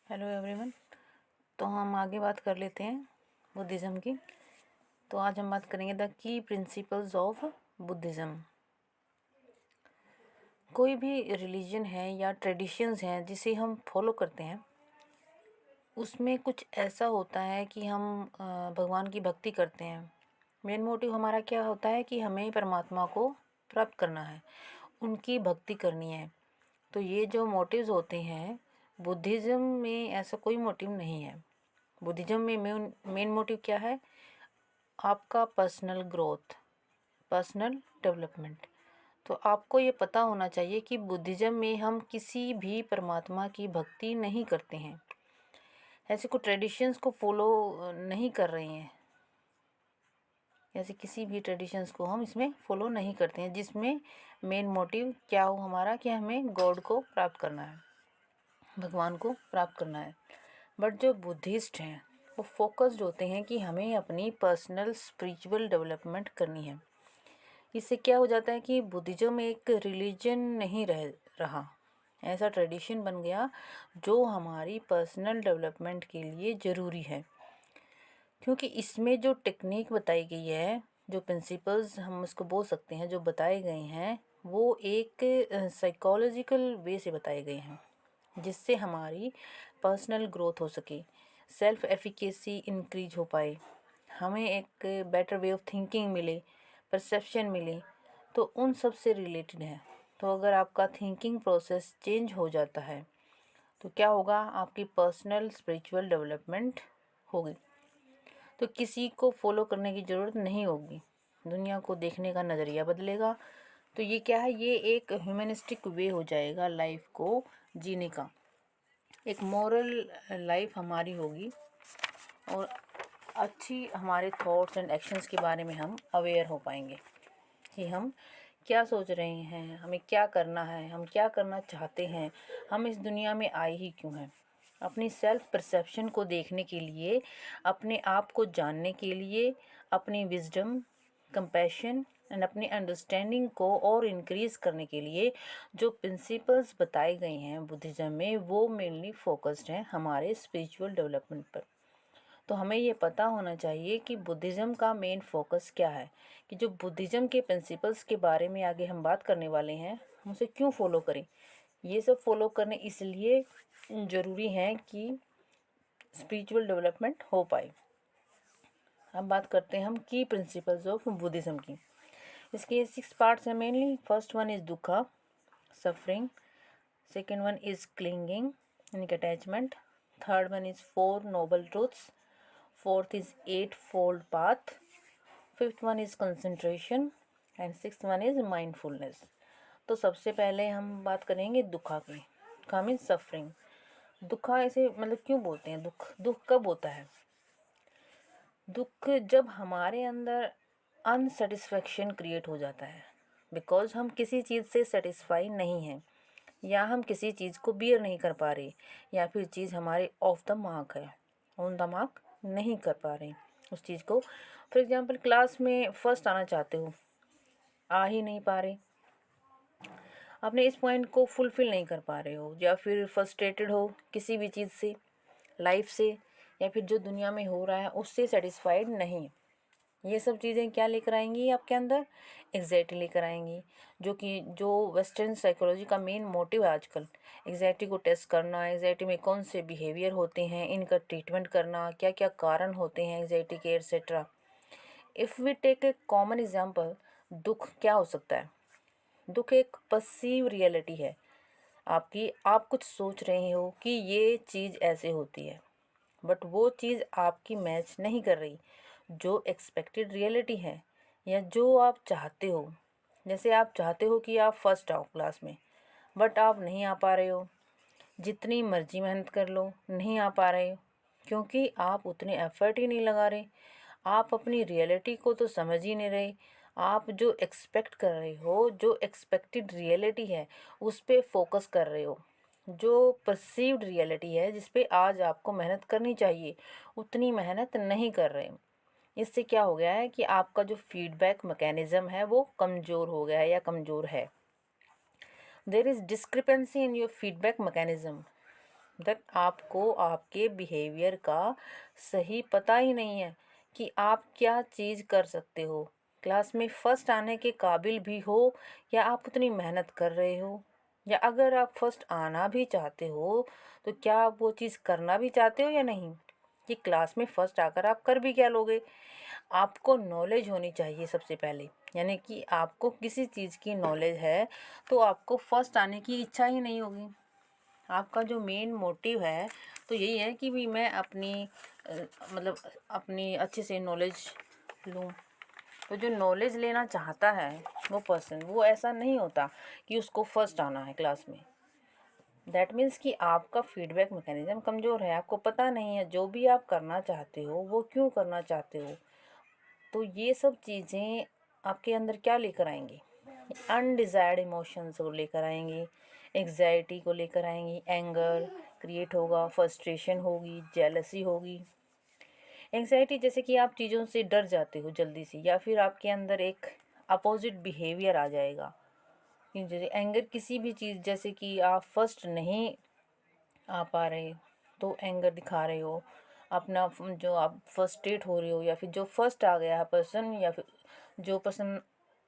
Hello everyone. तो हम आगे बात कर लेते हैं बुद्धिज़्म की। तो आज हम बात करेंगे the key principles of Buddhism. कोई भी रिलीजन है या ट्रेडिशंस हैं जिसे हम फॉलो करते हैं, उसमें कुछ ऐसा होता है कि हम भगवान की भक्ति करते हैं। मेन मोटिव हमारा क्या होता है कि हमें परमात्मा को प्राप्त करना है, उनकी भक्ति करनी है। तो ये जो मोटिव्स होते हैं, बुद्धिज़्म में ऐसा कोई मोटिव नहीं है। बुद्धिज़्म में मेन मोटिव क्या है? आपका पर्सनल ग्रोथ, पर्सनल डेवलपमेंट। तो आपको ये पता होना चाहिए कि बुद्धिज़्म में हम किसी भी परमात्मा की भक्ति नहीं करते हैं, ऐसे को ट्रेडिशंस को फॉलो नहीं कर रहे हैं। ऐसे किसी भी ट्रेडिशंस को हम इसमें फॉलो नहीं करते हैं जिसमें मेन मोटिव क्या हो हमारा कि हमें गॉड को प्राप्त करना है, भगवान को प्राप्त करना है। बट जो बुद्धिस्ट हैं वो फोकस्ड होते हैं कि हमें अपनी पर्सनल स्पिरिचुअल डेवलपमेंट करनी है। इससे क्या हो जाता है कि बुद्धिज्म एक रिलीजन नहीं रह रहा, ऐसा ट्रेडिशन बन गया जो हमारी पर्सनल डेवलपमेंट के लिए ज़रूरी है। क्योंकि इसमें जो टेक्निक बताई गई है, जो प्रिंसिपल्स हम उसको बोल सकते हैं जो बताए गए हैं, वो एक साइकोलॉजिकल वे से बताए गए हैं जिससे हमारी पर्सनल ग्रोथ हो सके, सेल्फ एफिकेसी इंक्रीज हो पाए, हमें एक बेटर वे ऑफ थिंकिंग मिले, परसेप्शन मिले। तो उन सब से रिलेटेड है। तो अगर आपका थिंकिंग प्रोसेस चेंज हो जाता है तो क्या होगा? आपकी पर्सनल स्पिरिचुअल डेवलपमेंट होगी। तो किसी को फॉलो करने की ज़रूरत नहीं होगी, दुनिया को देखने का नज़रिया बदलेगा। तो ये क्या है? ये एक ह्यूमनिस्टिक वे हो जाएगा लाइफ को जीने का, एक मॉरल लाइफ हमारी होगी और अच्छी हमारे थॉट्स एंड एक्शंस के बारे में हम अवेयर हो पाएंगे कि हम क्या सोच रहे हैं, हमें क्या करना है, हम क्या करना चाहते हैं, हम इस दुनिया में आए ही क्यों हैं। अपनी सेल्फ परसेप्शन को देखने के लिए, अपने आप को जानने के लिए, अपनी विजडम, कंपैशन एंड अपनी अंडरस्टैंडिंग को और इंक्रीज़ करने के लिए जो प्रिंसिपल्स बताए गए हैं बुद्धिज़्म में, वो मेनली फोकस्ड हैं हमारे स्पिरिचुअल डेवलपमेंट पर। तो हमें ये पता होना चाहिए कि बुद्धिज़्म का मेन फोकस क्या है, कि जो बुद्धिज़्म के प्रिंसिपल्स के बारे में आगे हम बात करने वाले हैं, हम उसे क्यों फॉलो करें। ये सब फॉलो करने इसलिए ज़रूरी है कि स्पिरिचुअल डेवलपमेंट हो पाए। अब बात करते हैं हम की प्रिंसिपल्स ऑफ बुद्धिज़्म की। इसके 6 पार्ट्स हैं mainly. First one is dukkha, suffering. Second one is clinging यानी कि attachment. Third one is 4 noble truths. Fourth is 8 fold path. Fifth one is concentration and sixth one is mindfulness. तो सबसे पहले हम बात करेंगे दुखा की। दुखा मीन्स सफरिंग। दुखा ऐसे मतलब क्यों बोलते हैं? दुख कब होता है? दुख जब हमारे अंदर अनसेटिस्फैक्शन क्रिएट हो जाता है, बिकॉज हम किसी चीज़ से सेटिस्फाई नहीं हैं, या हम किसी चीज़ को बियर नहीं कर पा रहे, या फिर चीज़ हमारे ऑफ द मार्क है, ऑन द मार्क नहीं कर पा रहे उस चीज़ को। फॉर एग्जांपल क्लास में फर्स्ट आना चाहते हो, आ ही नहीं पा रहे, अपने इस पॉइंट को फुलफ़िल नहीं कर पा रहे हो, या फिर फ्रस्ट्रेटेड हो किसी भी चीज़ से, लाइफ से, या फिर जो दुनिया में हो रहा है उससे सेटिस्फाइड नहीं। ये सब चीज़ें क्या लेकर आएंगी आपके अंदर? एंग्जाइटी लेकर आएंगी। जो वेस्टर्न साइकोलॉजी का मेन मोटिव है आजकल, एंग्जाइटी को टेस्ट करना, एंग्जाइटी में कौन से बिहेवियर होते हैं, इनका ट्रीटमेंट करना, क्या क्या कारण होते हैं एंग्जाइटी के, etcetera. If we take a common example, दुख क्या हो सकता है? दुख एक पर्सीव रियलिटी है आपकी। आप कुछ सोच रहे हो कि ये चीज़ ऐसे होती है, बट वो चीज़ आपकी मैच नहीं कर रही जो एक्सपेक्टेड रियलिटी है, या जो आप चाहते हो। जैसे आप चाहते हो कि आप फर्स्ट आओ क्लास में, बट आप नहीं आ पा रहे हो, जितनी मर्जी मेहनत कर लो नहीं आ पा रहे हो, क्योंकि आप उतने एफर्ट ही नहीं लगा रहे। आप अपनी रियलिटी को तो समझ ही नहीं रहे। आप जो एक्सपेक्ट कर रहे हो, जो एक्सपेक्टेड रियलिटी है, उस पर फोकस कर रहे हो। जो परसीव्ड रियलिटी है जिस पे आज आपको मेहनत करनी चाहिए, उतनी मेहनत नहीं कर रहे। इससे क्या हो गया है कि आपका जो फीडबैक मैकेनिज़्म है वो कमज़ोर हो गया है या कमज़ोर है। There is discrepancy in your feedback mechanism. दैट आपको आपके बिहेवियर का सही पता ही नहीं है कि आप क्या चीज़ कर सकते हो। क्लास में फर्स्ट आने के काबिल भी हो या आप उतनी मेहनत कर रहे हो, या अगर आप फर्स्ट आना भी चाहते हो तो क्या आप वो चीज़ करना भी चाहते हो या नहीं, कि क्लास में फर्स्ट आकर आप कर भी क्या लोगे। आपको नॉलेज होनी चाहिए सबसे पहले, यानी कि आपको किसी चीज़ की नॉलेज है तो आपको फर्स्ट आने की इच्छा ही नहीं होगी। आपका जो मेन मोटिव है तो यही है कि भी मैं अपनी मतलब अपनी अच्छे से नॉलेज लूँ। तो जो नॉलेज लेना चाहता है वो पर्सन, वो ऐसा नहीं होता कि उसको फर्स्ट आना है क्लास में। दैट मीन्स कि आपका फीडबैक मैकेनिज्म कमज़ोर है, आपको पता नहीं है जो भी आप करना चाहते हो वो क्यों करना चाहते हो। तो ये सब चीज़ें आपके अंदर क्या लेकर आएंगी, अनडिज़ायर्ड इमोशंस को लेकर आएंगी, एग्जाइटी को लेकर आएंगी, एंगर क्रिएट होगा, फ्रस्ट्रेशन होगी, जेलसी होगी। एंग्जाइटी जैसे कि आप चीज़ों से डर जाते हो जल्दी से, या फिर आपके अंदर एक अपोजिट बिहेवियर आ जाएगा। जैसे एंगर किसी भी चीज़, जैसे कि आप फर्स्ट नहीं आ पा रहे तो एंगर दिखा रहे हो अपना, जो आप फर्स्ट्रेट हो रहे हो, या फिर जो फर्स्ट आ गया है पर्सन, या फिर जो पर्सन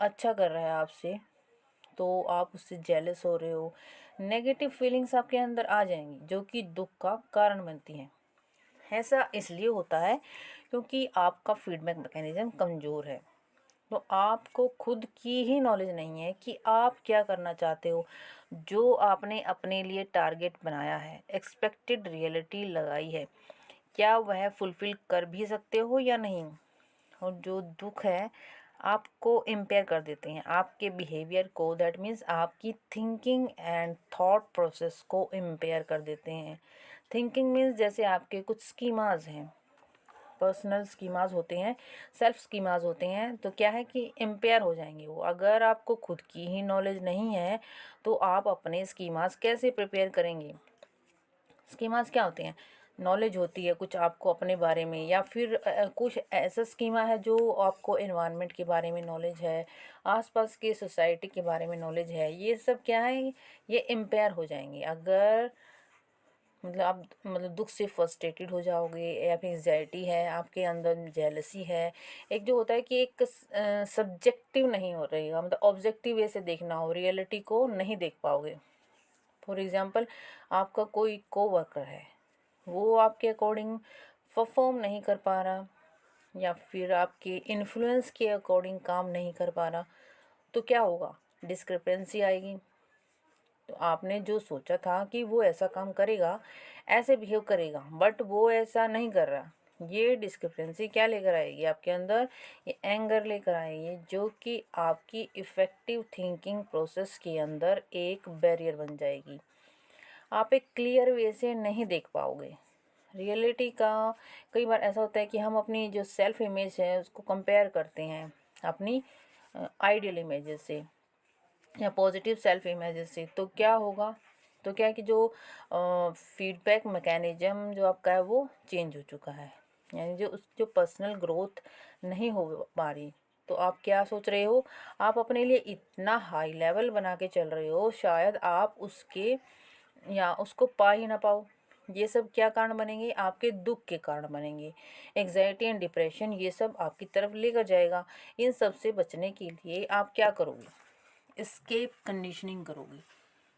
अच्छा कर रहा है आपसे तो आप उससे जेलस हो रहे हो। नेगेटिव फीलिंग्स आपके अंदर आ जाएंगी जो कि दुख का कारण बनती हैं। ऐसा इसलिए होता है क्योंकि आपका फीडबैक मैकेनिज्म कमज़ोर है। तो आपको खुद की ही नॉलेज नहीं है कि आप क्या करना चाहते हो। जो आपने अपने लिए टारगेट बनाया है, एक्सपेक्टेड रियलिटी लगाई है, क्या वह फुलफ़िल कर भी सकते हो या नहीं। और जो दुख है आपको इम्पेयर कर देते हैं, आपके बिहेवियर को, दैट मीन्स आपकी थिंकिंग एंड थॉट प्रोसेस को इम्पेयर कर देते हैं। थिंकिंग मीन्स जैसे आपके कुछ स्कीमाज हैं, पर्सनल स्कीमाज होते हैं, सेल्फ स्कीमाज होते हैं, तो क्या है कि इम्पेयर हो जाएंगे वो। अगर आपको खुद की ही नॉलेज नहीं है तो आप अपने स्कीमाज कैसे प्रिपेयर करेंगे। स्कीमास क्या होते हैं, नॉलेज होती है कुछ आपको अपने बारे में, या फिर कुछ ऐसा स्कीमा है जो आपको एनवायरनमेंट के बारे में नॉलेज है, आसपास के सोसाइटी के बारे में नॉलेज है। ये सब क्या है, ये इम्पेयर हो जाएंगे अगर मतलब आप दुख से फ्रस्ट्रेटेड हो जाओगे, या फिर एंजाइटी है आपके अंदर, जेलसी है। एक जो होता है कि एक सब्जेक्टिव नहीं हो रहेगा, मतलब ऑब्जेक्टिव वे से देखना हो, रियलिटी को नहीं देख पाओगे। फॉर एग्ज़ाम्पल, आपका कोई कोवर्कर है, वो आपके अकॉर्डिंग परफॉर्म नहीं कर पा रहा, या फिर आपके इन्फ्लुएंस के अकॉर्डिंग काम नहीं कर पा रहा, तो क्या होगा, डिस्क्रिपेंसी आएगी। तो आपने जो सोचा था कि वो ऐसा काम करेगा, ऐसे बिहेव करेगा, बट वो ऐसा नहीं कर रहा, ये डिस्क्रिपेंसी क्या लेकर आएगी आपके अंदर, ये एंगर लेकर आएगी, जो कि आपकी इफ़ेक्टिव थिंकिंग प्रोसेस के अंदर एक बैरियर बन जाएगी। आप एक क्लियर वे से नहीं देख पाओगे रियलिटी का। कई बार ऐसा होता है कि हम अपनी जो सेल्फ इमेज है उसको कंपेयर करते हैं अपनी आइडियल इमेजेस से या पॉजिटिव सेल्फ इमेजेस से। तो क्या होगा, तो क्या है कि जो फीडबैक मैकेनिज्म जो आपका है वो चेंज हो चुका है, यानी जो पर्सनल ग्रोथ नहीं हो पा रही। तो आप क्या सोच रहे हो, आप अपने लिए इतना हाई लेवल बना के चल रहे हो, शायद आप उसके या उसको पा ही ना पाओ। ये सब क्या कारण बनेंगे, आपके दुख के कारण बनेंगे। एग्जाइटी एंड डिप्रेशन ये सब आपकी तरफ लेकर जाएगा। इन सब से बचने के लिए आप क्या करोगे, एस्केप कंडीशनिंग करोगे।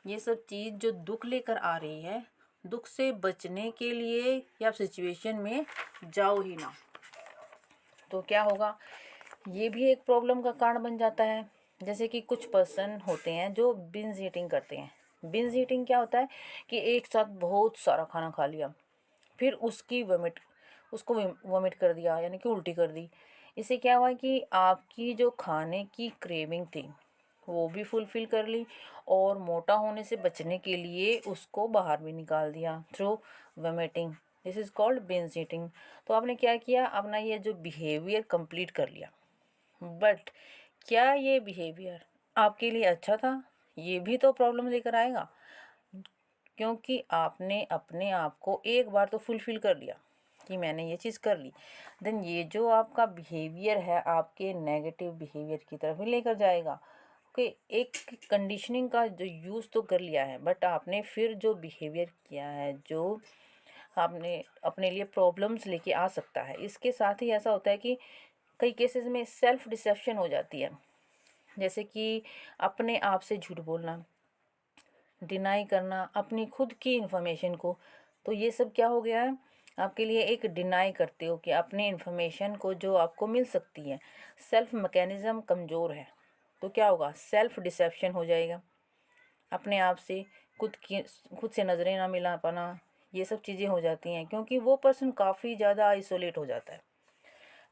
ये सब चीज़ जो दुख लेकर आ रही है, दुख से बचने के लिए या सिचुएशन में जाओ ही ना, तो क्या होगा, ये भी एक प्रॉब्लम का कारण बन जाता है। जैसे कि कुछ पर्सन होते हैं जो बिंज ईटिंग करते हैं। बिंज ईटिंग क्या होता है कि एक साथ बहुत सारा खाना खा लिया, फिर उसको वोमिट कर दिया, यानी कि उल्टी कर दी। इससे क्या हुआ कि आपकी जो खाने की क्रेविंग थी वो भी फुलफ़िल कर ली, और मोटा होने से बचने के लिए उसको बाहर भी निकाल दिया through vomiting. This is called binge eating. तो आपने क्या किया, अपना ये जो बिहेवियर कंप्लीट कर लिया, बट क्या ये बिहेवियर आपके लिए अच्छा था, ये भी तो प्रॉब्लम लेकर आएगा। क्योंकि आपने अपने आप को एक बार तो फुलफ़िल कर लिया कि मैंने ये चीज़ कर ली, देन ये जो आपका बिहेवियर है आपके नेगेटिव बिहेवियर की तरफ ही लेकर जाएगा। कि एक कंडीशनिंग का जो यूज़ तो कर लिया है, बट आपने फिर जो बिहेवियर किया है, जो आपने अपने लिए प्रॉब्लम्स लेके आ सकता है, इसके साथ ही ऐसा होता है कि कई केसेस में सेल्फ डिसेप्शन हो जाती है। जैसे कि अपने आप से झूठ बोलना, डिनाई करना अपनी खुद की इन्फॉर्मेशन को। तो ये सब क्या हो गया है, आपके लिए एक डिनाई करते हो कि अपने इन्फॉर्मेशन को जो आपको मिल सकती है। सेल्फ मैकेनिज़्म कमज़ोर है तो क्या होगा, सेल्फ डिसेप्शन हो जाएगा। अपने आप से खुद से नज़रें ना मिला पाना, ये सब चीज़ें हो जाती हैं, क्योंकि वो पर्सन काफ़ी ज़्यादा आइसोलेट हो जाता है,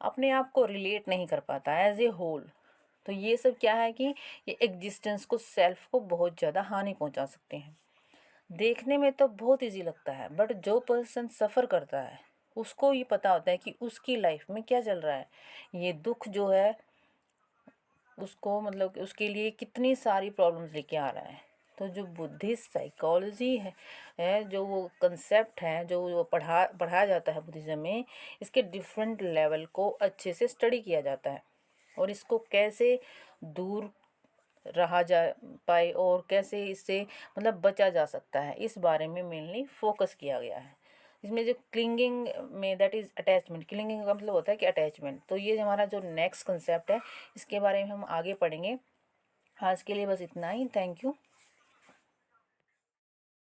अपने आप को रिलेट नहीं कर पाता एज ए होल। तो ये सब क्या है कि ये एग्जिस्टेंस को, सेल्फ को बहुत ज़्यादा हानि पहुंचा सकते हैं। देखने में तो बहुत इजी लगता है, बट जो पर्सन सफ़र करता है उसको ये पता होता है कि उसकी लाइफ में क्या चल रहा है। ये दुख जो है उसको, मतलब कि उसके लिए कितनी सारी प्रॉब्लम्स लेके आ रहा है। तो जो बुद्धिस्ट साइकोलॉजी है जो वो कंसेप्ट है जो वो पढ़ाया जाता है बुद्धिज़्म में, इसके डिफरेंट लेवल को अच्छे से स्टडी किया जाता है, और इसको कैसे दूर रहा जा पाए और कैसे इससे मतलब बचा जा सकता है, इस बारे में मेनली फोकस किया गया है। इसमें जो क्लिंगिंग में, दैट इज़ अटैचमेंट, क्लिंगिंग का मतलब होता है कि अटैचमेंट। तो ये हमारा जो नेक्स्ट कंसेप्ट है, इसके बारे में हम आगे पढ़ेंगे। आज के लिए बस इतना ही। Thank you.